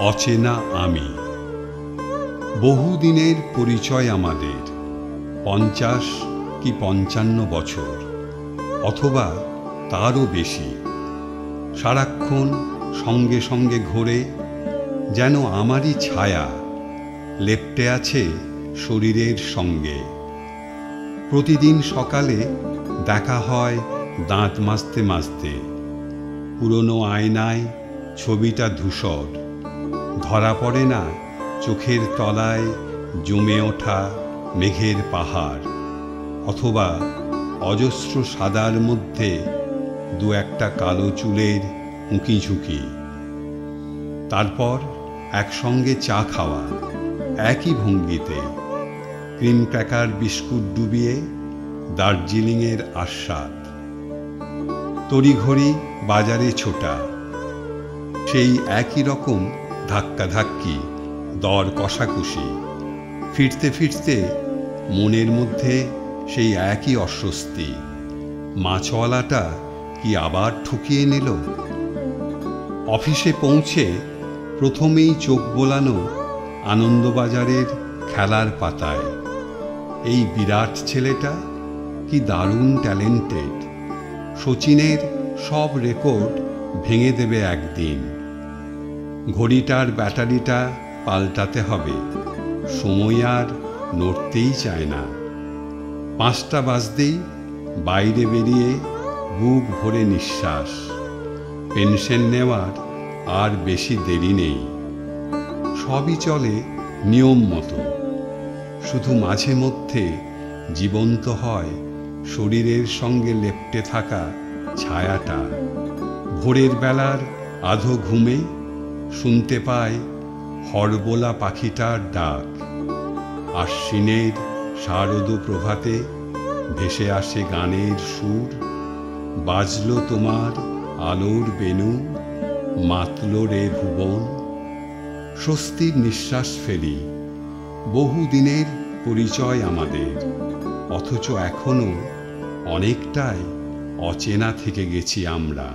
অচেনা আমি। বহুদিনের পরিচয় আমাদের, 50 কি 55 বছর, অথবা তারও বেশি। সারাক্ষণ সঙ্গে সঙ্গে ঘোরে, যেন আমারই ছায়া লেপ্টে আছে শরীরের সঙ্গে। প্রতিদিন সকালে দেখা হয় দাঁত মাজতে মাজতে। পুরনো আয়নায় ছবিটা ধূসর, ধরা পড়ে না চোখের তলায় জমে ওঠা মেঘের পাহাড়, অথবা অজস্র সাদার মধ্যে দু একটা কালো চুলের উঁকি ঝুঁকি। তারপর একসঙ্গে চা খাওয়া, একই ভঙ্গিতে, ক্রিম ক্র্যাকার বিস্কুট ডুবিয়ে দার্জিলিংয়ের আস্বাদ। তড়িঘড়ি বাজারে ছোটা, সেই একই রকম ধাক্কাধাক্কি, দর কষাকষি। ফিরতে ফিরতে মনের মধ্যে সেই একই অস্বস্তি, মাছওয়ালাটা কি আবার ঠকিয়ে নিল? অফিসে পৌঁছে প্রথমেই চোখ বোলানো আনন্দবাজারের খেলার পাতায়। এই বিরাট ছেলেটা কি দারুণ ট্যালেন্টেড, শচীনের সব রেকর্ড ভেঙে দেবে একদিন। ঘড়িটার ব্যাটারিটা পাল্টাতে হবে, সময় আর নড়তেই চায় না। 5টা বাজতেই বাইরে বেরিয়ে বুক ভরে নিঃশ্বাস। পেনশন নেওয়ার আর বেশি দেরি নেই। সবই চলে নিয়ম মতো, শুধু মাঝে মধ্যে জীবন্ত হয় শরীরের সঙ্গে লেপ্টে থাকা ছায়াটা। ভোরের বেলার আধো ঘুমে শুনতে পায় হরবোলা পাখিটার ডাক। আশ্বিনের শারদ প্রভাতে ভেসে আসে গানের সুর। বাজলো তোমার আলোর বেণু, মাতল রে ভুবন। স্বস্তির নিঃশ্বাস ফেলি। বহুদিনের পরিচয় আমাদের, অথচ এখনো অনেকটাই অচেনা থেকে গেছি আমরা।